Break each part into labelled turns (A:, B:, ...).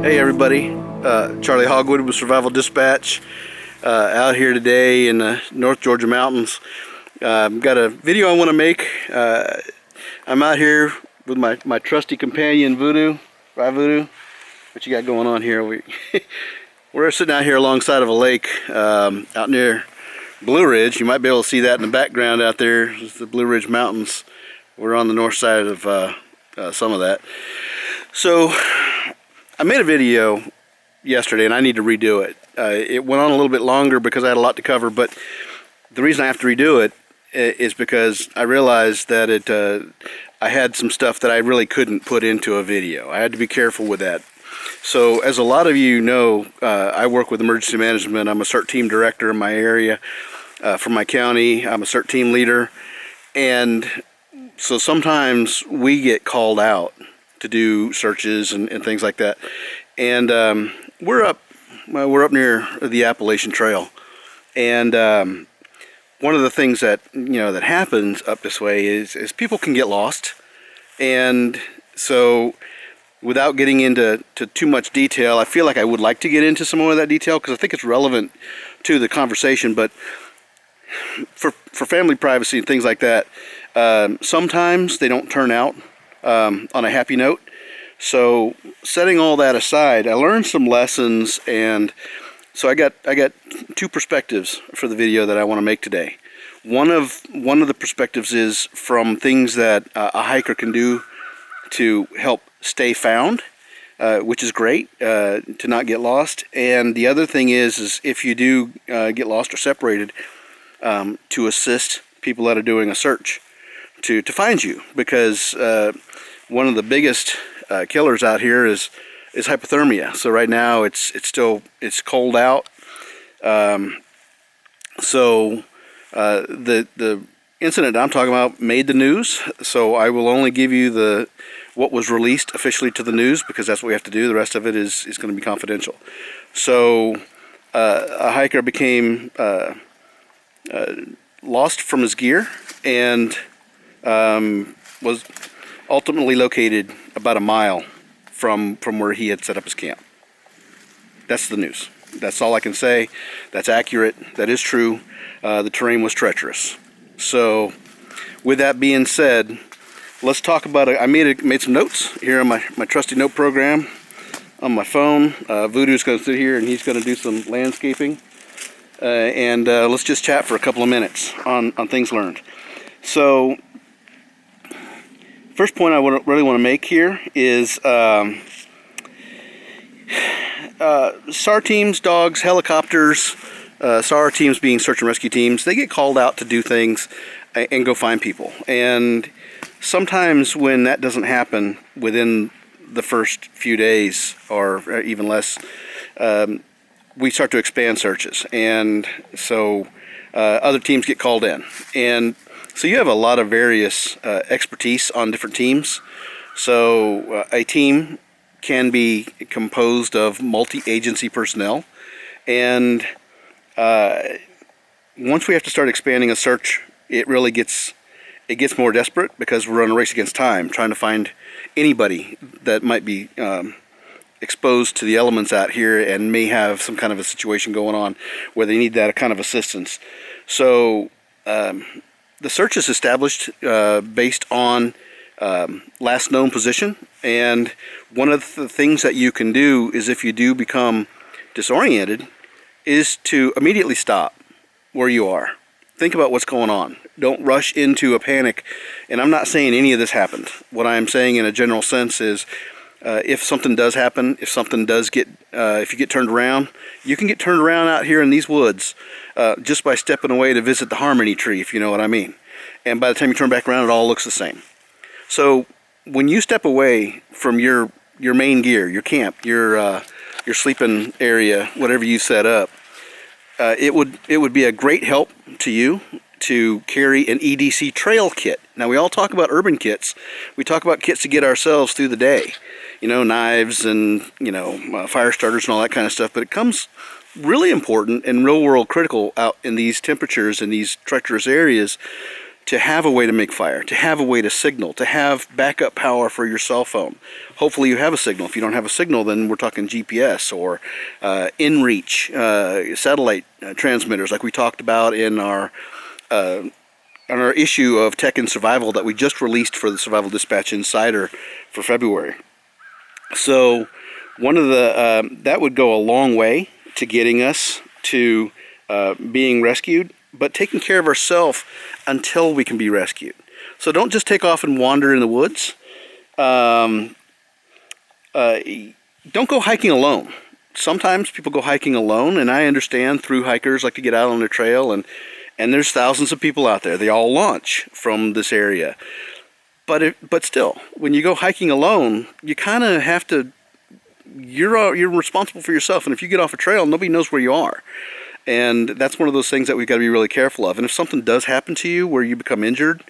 A: Hey everybody, Charley Hogwood with Survival Dispatch, out here today in the North Georgia mountains. Got a video I want to make. I'm out here with my trusty companion Voodoo. Right, Voodoo? What you got going on here? We're sitting out here alongside of a lake out near Blue Ridge. You might be able to see that in the background out there. It's the Blue Ridge Mountains. We're on the north side of some of that. So I made a video yesterday and I need to redo it. It went on a little bit longer because I had a lot to cover, but the reason I have to redo it is because I realized that I had some stuff that I really couldn't put into a video. I had to be careful with that. So as a lot of you know, I work with emergency management. I'm a CERT team director in my area for my county. I'm a CERT team leader, and so sometimes we get called out to do searches and things like that. And we're up near the Appalachian Trail, and one of the things that that happens up this way is people can get lost. And so without getting into too much detail, I feel like I would like to get into some more of that detail because I think it's relevant to the conversation, but for family privacy and things like that, sometimes they don't turn out on a happy note. So setting all that aside, I learned some lessons, and so I got two perspectives for the video that I want to make today. One of the perspectives is from things that a hiker can do to help stay found, which is great, to not get lost. And the other thing is if you do get lost or separated, to assist people that are doing a search to find you, because one of the biggest killers out here is hypothermia. So right now it's cold out. So the incident I'm talking about made the news. So I will only give you what was released officially to the news, because that's what we have to do. The rest of it is going to be confidential. So a hiker became lost from his gear and was ultimately located about a mile from where he had set up his camp. That's the news. That's all I can say. That's accurate. That is true. The terrain was treacherous. So with that being said, let's talk about it. I made some notes here on my trusty note program on my phone. Voodoo's going to sit here and he's going to do some landscaping. And let's just chat for a couple of minutes on things learned. So first point I really want to make here is SAR teams, dogs, helicopters, SAR teams being search and rescue teams, they get called out to do things and go find people. And sometimes when that doesn't happen within the first few days or even less, we start to expand searches. And so other teams get called in. And so you have a lot of various expertise on different teams. So a team can be composed of multi-agency personnel, and once we have to start expanding a search, it gets more desperate, because we're on a race against time, trying to find anybody that might be exposed to the elements out here and may have some kind of a situation going on where they need that kind of assistance. So the search is established based on last known position, and one of the things that you can do is, if you do become disoriented, is to immediately stop where you are. Think about what's going on. Don't rush into a panic. And I'm not saying any of this happened. What I'm saying in a general sense is, if something does happen, if you get turned around, you can get turned around out here in these woods just by stepping away to visit the harmony tree, if you know what I mean. And by the time you turn back around, it all looks the same. So when you step away from your main gear, your camp, your sleeping area, whatever you set up, it would be a great help to you to carry an EDC trail kit. Now, we all talk about urban kits. We talk about kits to get ourselves through the day. Knives and, fire starters and all that kind of stuff. But it comes really important and real world critical out in these temperatures in these treacherous areas to have a way to make fire, to have a way to signal, to have backup power for your cell phone. Hopefully you have a signal. If you don't have a signal, then we're talking GPS or in-reach satellite transmitters like we talked about in our issue of Tech and Survival that we just released for the Survival Dispatch Insider for February. So one of the that would go a long way to getting us to being rescued, but taking care of ourselves until we can be rescued. So don't just take off and wander in the woods. Don't go hiking alone. Sometimes people go hiking alone, and I understand through hikers like to get out on their trail, and there's thousands of people out there. They all launch from this area. But still, when you go hiking alone, you kind of have to, you're responsible for yourself, and if you get off a trail, nobody knows where you are. And that's one of those things that we've got to be really careful of. And if something does happen to you where you become injured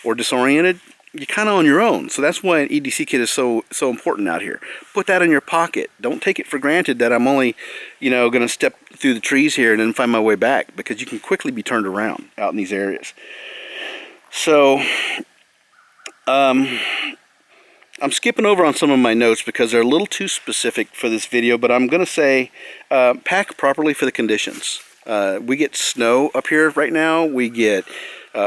A: or disoriented, you're kind of on your own. So that's why an EDC kit is so important out here. Put that in your pocket. Don't take it for granted that I'm only, going to step through the trees here and then find my way back, because you can quickly be turned around out in these areas. So I'm skipping over on some of my notes because they're a little too specific for this video, but I'm going to say pack properly for the conditions. We get snow up here right now. We get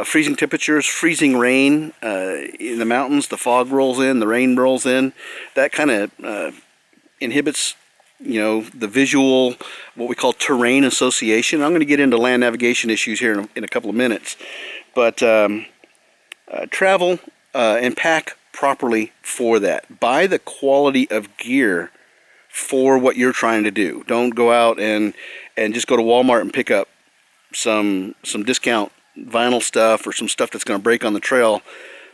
A: freezing temperatures, freezing rain in the mountains. The fog rolls in, the rain rolls in. That kind of inhibits, the visual, what we call terrain association. I'm going to get into land navigation issues here in a couple of minutes. But travel and pack properly for that. Buy the quality of gear for what you're trying to do. Don't go out and just go to Walmart and pick up some discount vinyl stuff or some stuff that's going to break on the trail,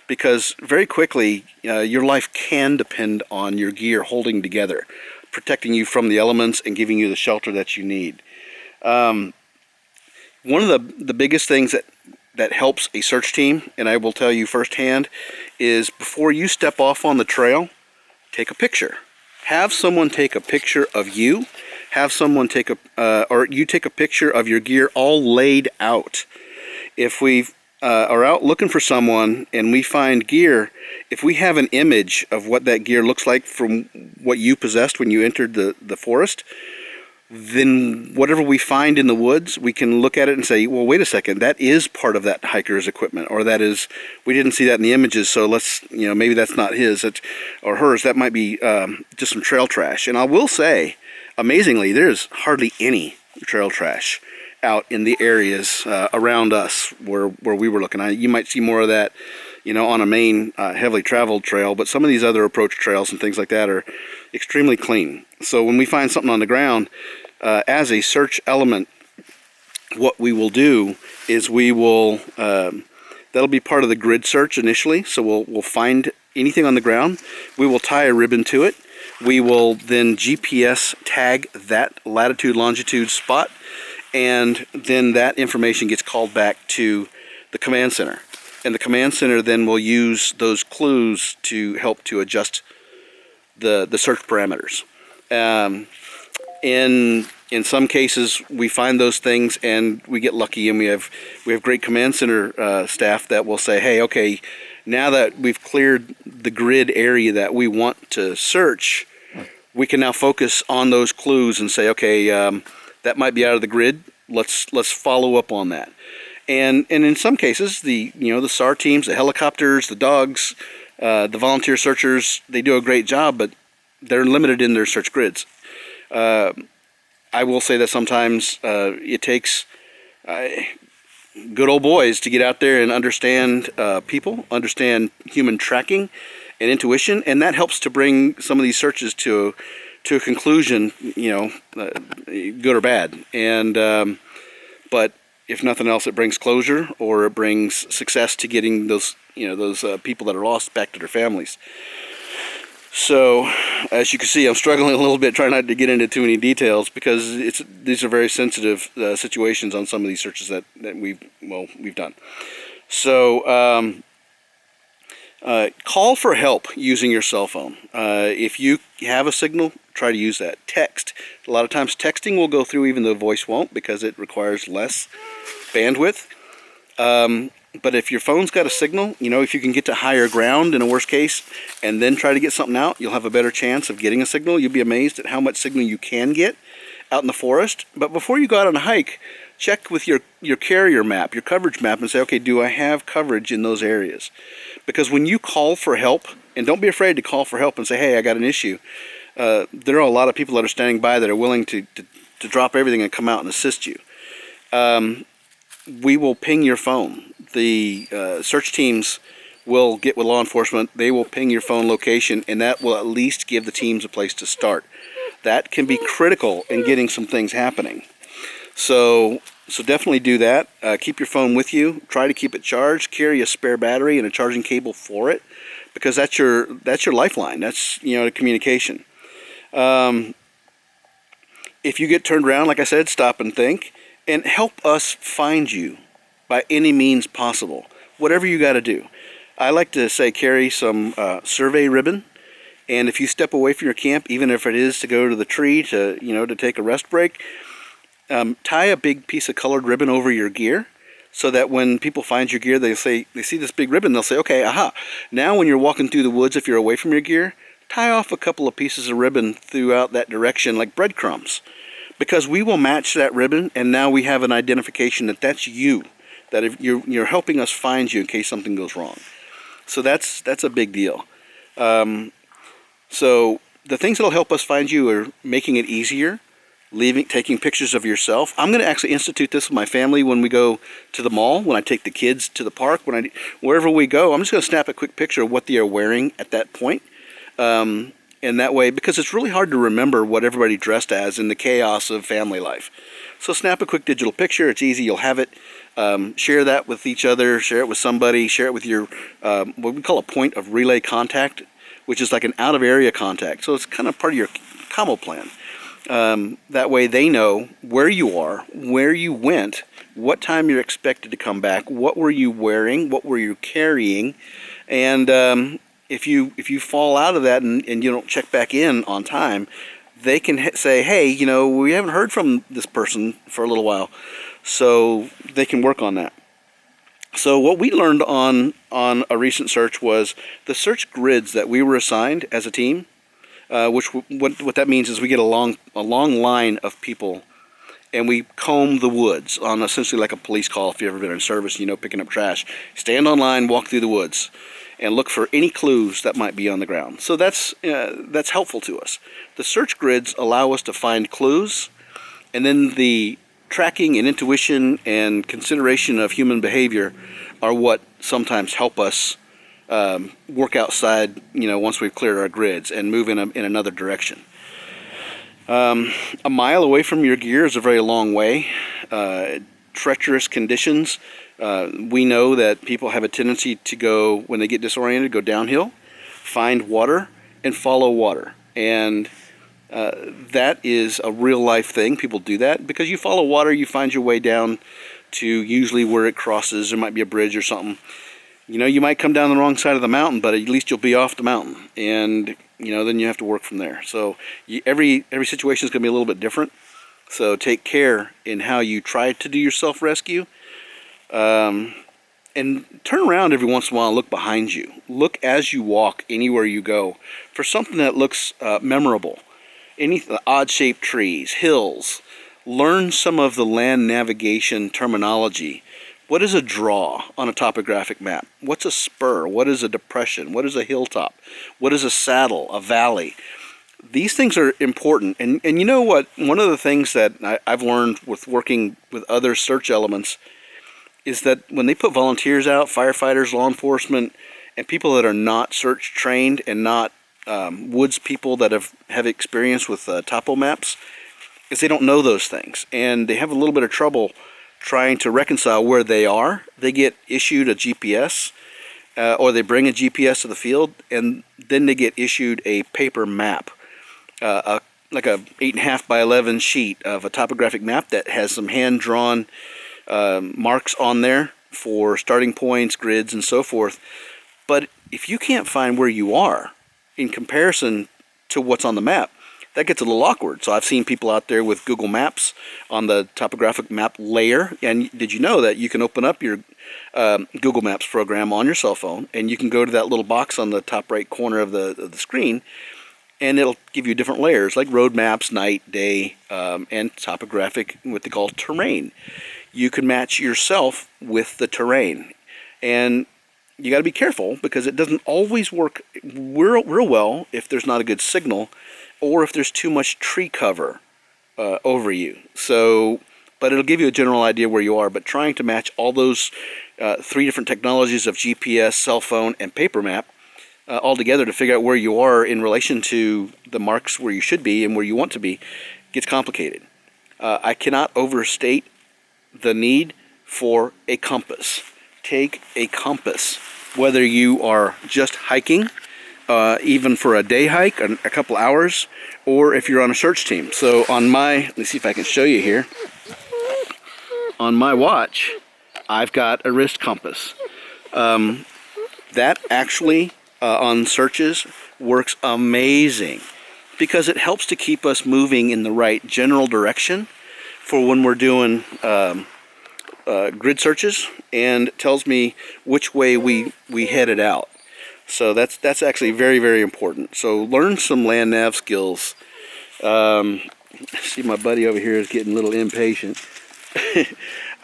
A: because very quickly your life can depend on your gear holding together, protecting you from the elements and giving you the shelter that you need. One of the biggest things that helps a search team, and I will tell you firsthand, is before you step off on the trail, take a picture. Have someone take a picture of you. Have someone take or you take a picture of your gear all laid out. If we are out looking for someone and we find gear, if we have an image of what that gear looks like from what you possessed when you entered the forest, then whatever we find in the woods, we can look at it and say, well, wait a second, that is part of that hiker's equipment, or that is, we didn't see that in the images, so let's, maybe that's not his or hers. That might be just some trail trash. And I will say, amazingly, there's hardly any trail trash out in the areas around us where we were looking. You might see more of that, on a main heavily traveled trail, but some of these other approach trails and things like that are extremely clean. So when we find something on the ground, as a search element, what we will do is we will, that'll be part of the grid search initially. So we'll find anything on the ground. We will tie a ribbon to it. We will then GPS tag that latitude, longitude spot, and then that information gets called back to the command center. And the command center then will use those clues to help to adjust the search parameters. In some cases, we find those things and we get lucky, and we have great command center staff that will say, hey, okay, now that we've cleared the grid area that we want to search, we can now focus on those clues and say, okay, that might be out of the grid. Let's follow up on that. And in some cases, the SAR teams, the helicopters, the dogs, the volunteer searchers, they do a great job, but they're limited in their search grids. I will say that sometimes it takes good old boys to get out there and understand people, understand human tracking and intuition, and that helps to bring some of these searches to a conclusion, good or bad. And but if nothing else, it brings closure, or it brings success to getting those people that are lost back to their families. So, as you can see, I'm struggling a little bit trying not to get into too many details, because these are very sensitive situations on some of these searches that we've done. So, call for help using your cell phone. If you have a signal, try to use that. Text. A lot of times texting will go through even though voice won't, because it requires less bandwidth. But if your phone's got a signal, you know, if you can get to higher ground in a worst case and then try to get something out, you'll have a better chance of getting a signal. You'll be amazed at how much signal you can get out in the forest. But before you go out on a hike, check with your carrier map, your coverage map, and say, okay, do I have coverage in those areas? Because when you call for help, and don't be afraid to call for help and say, hey, I got an issue. There are a lot of people that are standing by that are willing to drop everything and come out and assist you. We will ping your phone. The search teams will get with law enforcement. They will ping your phone location, and that will at least give the teams a place to start. That can be critical in getting some things happening. So definitely do that. Keep your phone with you. Try to keep it charged. Carry a spare battery and a charging cable for it, because that's your lifeline. That's, you know, the communication. If you get turned around, like I said, stop and think, and help us find you by any means possible. Whatever you got to do. I like to say carry some survey ribbon, and if you step away from your camp, even if it is to go to the tree to, you know, to take a rest break, tie a big piece of colored ribbon over your gear, so that when people find your gear, they see this big ribbon, they'll say, okay, aha. Now when you're walking through the woods, if you're away from your gear, tie off a couple of pieces of ribbon throughout that direction like breadcrumbs, because we will match that ribbon, and now we have an identification that that's you, that if you're helping us find you in case something goes wrong. So that's a big deal. So the things that'll help us find you are making it easier, taking pictures of yourself. I'm going to actually institute this with my family when we go to the mall, when I take the kids to the park, wherever we go. I'm just going to snap a quick picture of what they are wearing at that point. And that way, because it's really hard to remember what everybody dressed as in the chaos of family life. So snap a quick digital picture. It's easy. You'll have it. Share that with each other. Share it with somebody. Share it with your what we call a point of relay contact, which is like an out-of-area contact. So it's kind of part of your combo plan. That way they know where you are, where you went, what time you're expected to come back, what were you wearing, what were you carrying, and if you fall out of that and you don't check back in on time, they can say, hey, you know, we haven't heard from this person for a little while, so they can work on that. So what we learned on a recent search was the search grids that we were assigned as a team, what that means is we get a long line of people, and we comb the woods on essentially like a police call. If you've ever been in service, you know, picking up trash. Stand on line, walk through the woods, and look for any clues that might be on the ground. So that's helpful to us. The search grids allow us to find clues, and then the tracking and intuition and consideration of human behavior are what sometimes help us work outside, you know, once we've cleared our grids and move in another direction. A mile away from your gear is a very long way. Treacherous conditions. We know that people have a tendency to go, when they get disoriented, go downhill, find water, and follow water. And that is a real life thing. People do that because you follow water, you find your way down to usually where it crosses. There might be a bridge or something. You know, you might come down the wrong side of the mountain, but at least you'll be off the mountain, and you know, then you have to work from there. So every situation is going to be a little bit different. So take care in how you try to do your self-rescue, and turn around every once in a while and look behind you. Look as you walk anywhere you go for something that looks memorable. Any odd-shaped trees, hills. Learn some of the land navigation terminology. What is a draw on a topographic map? What's a spur? What is a depression? What is a hilltop? What is a saddle, a valley? These things are important. And you know what? One of the things that I've learned with working with other search elements is that when they put volunteers out, firefighters, law enforcement, and people that are not search trained and not woods people that have experience with topo maps, is they don't know those things. And they have a little bit of trouble trying to reconcile where they are. They get issued a GPS, or they bring a GPS to the field, and then they get issued a paper map, like a 8.5 by 11 sheet of a topographic map that has some hand-drawn marks on there for starting points, grids, and so forth. But if you can't find where you are in comparison to what's on the map, that gets a little awkward. So I've seen people out there with Google Maps on the topographic map layer. And did you know that you can open up your Google Maps program on your cell phone, and you can go to that little box on the top right corner of the screen, and it'll give you different layers like road maps, night, day, and topographic, what they call terrain. You can match yourself with the terrain, and you got to be careful because it doesn't always work real well if there's not a good signal or if there's too much tree cover over you. So, but it'll give you a general idea where you are. But trying to match all those 3 different technologies of GPS, cell phone, and paper map all together to figure out where you are in relation to the marks where you should be and where you want to be gets complicated. I cannot overstate the need for a compass. Take a compass, whether you are just hiking, even for a day hike, a couple hours, or if you're on a search team. So on my, let me see if I can show you here. On my watch, I've got a wrist compass. That actually, on searches, works amazing because it helps to keep us moving in the right general direction for when we're doing grid searches, and tells me which way we headed out. So that's actually very, very important. So learn some land nav skills. See, my buddy over here is getting a little impatient.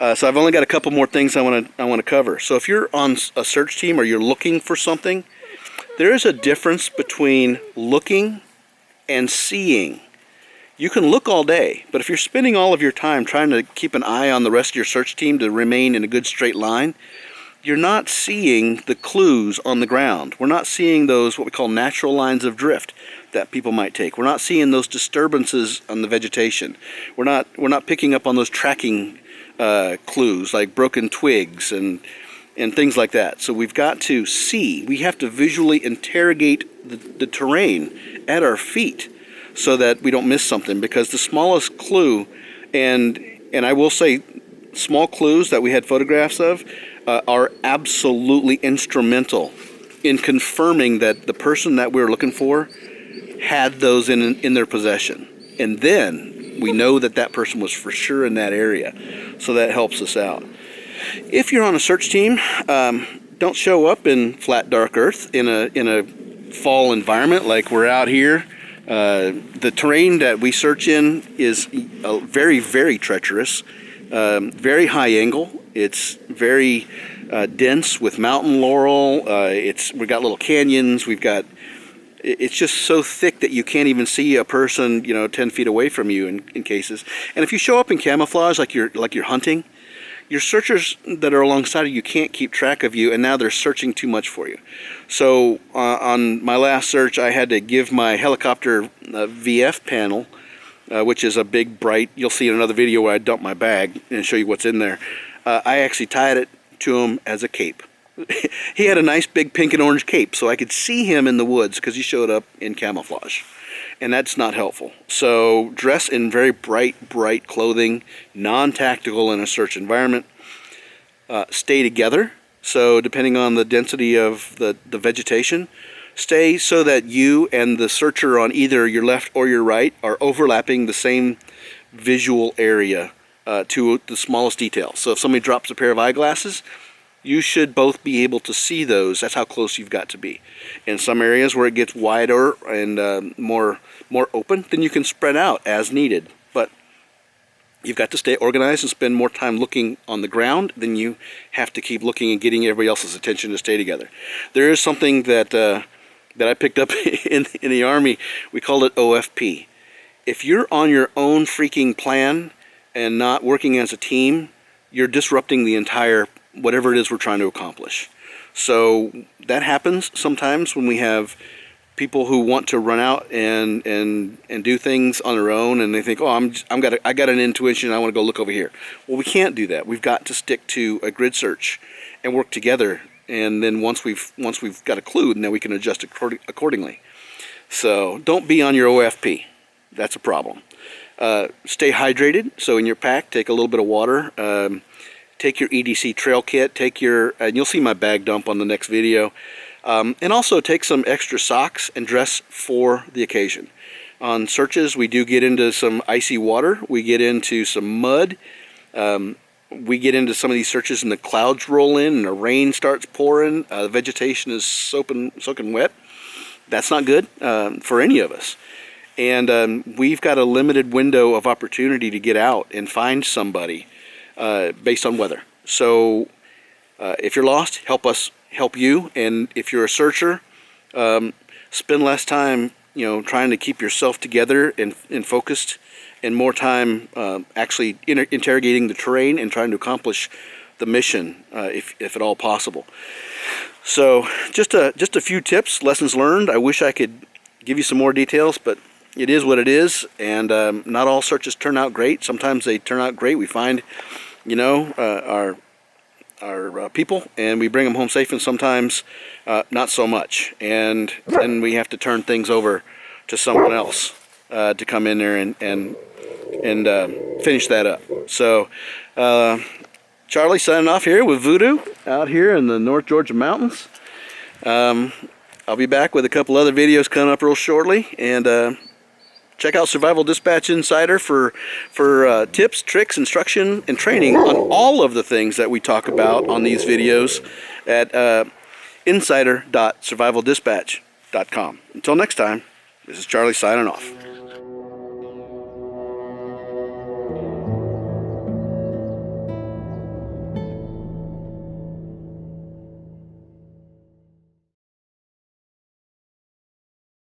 A: So I've only got a couple more things I want to cover. So if you're on a search team or you're looking for something, there is a difference between looking and seeing. You can look all day, but if you're spending all of your time trying to keep an eye on the rest of your search team to remain in a good straight line, you're not seeing the clues on the ground. We're not seeing those, what we call natural lines of drift that people might take. We're not seeing those disturbances on the vegetation. We're not picking up on those tracking clues like broken twigs and things like that. So we've got to see. We have to visually interrogate the terrain at our feet so that we don't miss something, because the smallest clue, and I will say small clues that we had photographs of are absolutely instrumental in confirming that the person that we were looking for had those in their possession. And then we know that that person was for sure in that area. So that helps us out. If you're on a search team, don't show up in flat, dark earth in a fall environment like we're out here. The terrain that we search in is very, very treacherous, very high angle. It's very dense with mountain laurel. We've got little canyons. It's just so thick that you can't even see a person, 10 feet away from you in cases. And if you show up in camouflage like you're hunting, your searchers that are alongside of you can't keep track of you, and now they're searching too much for you. So on my last search, I had to give my helicopter VF panel, which is a big, bright, you'll see in another video where I dump my bag and show you what's in there. I actually tied it to him as a cape. He had a nice big pink and orange cape, so I could see him in the woods because he showed up in camouflage. And that's not helpful. So dress in very bright clothing, non-tactical in a search environment. Stay together. So depending on the density of the vegetation, stay so that you and the searcher on either your left or your right are overlapping the same visual area to the smallest detail. So if somebody drops a pair of eyeglasses, you should both be able to see those. That's how close you've got to be. In some areas where it gets wider and more open, then you can spread out as needed. But you've got to stay organized and spend more time looking on the ground than you have to keep looking and getting everybody else's attention to stay together. There is something that I picked up in the Army. We called it OFP. If you're on your own freaking plan and not working as a team, you're disrupting the entire whatever it is we're trying to accomplish. So that happens sometimes when we have people who want to run out and do things on their own, and they think, oh, I got an intuition, I want to go look over here. Well, we can't do that. We've got to stick to a grid search and work together. And then once we've got a clue, then we can adjust accordingly. So don't be on your OFP. That's a problem. Stay hydrated. So in your pack, take a little bit of water. Take your EDC trail kit, and you'll see my bag dump on the next video. And also take some extra socks and dress for the occasion. on searches. We do get into some icy water. We get into some mud. We get into some of these searches and the clouds roll in and the rain starts pouring. The vegetation is soaking wet. That's not good for any of us. And we've got a limited window of opportunity to get out and find somebody based on weather. So if you're lost, help us help you. And if you're a searcher, spend less time, trying to keep yourself together and focused, and more time actually interrogating the terrain and trying to accomplish the mission, if at all possible. So just a few tips, lessons learned. I wish I could give you some more details, but it is what it is, and not all searches turn out great. Sometimes they turn out great. We find, our people, and we bring them home safe, and sometimes not so much. And then we have to turn things over to someone else to come in there and finish that up. So Charlie signing off here with Voodoo out here in the North Georgia mountains. I'll be back with a couple other videos coming up real shortly, and check out Survival Dispatch Insider for tips, tricks, instruction, and training on all of the things that we talk about on these videos at insider.survivaldispatch.com. Until next time, this is Charlie signing off.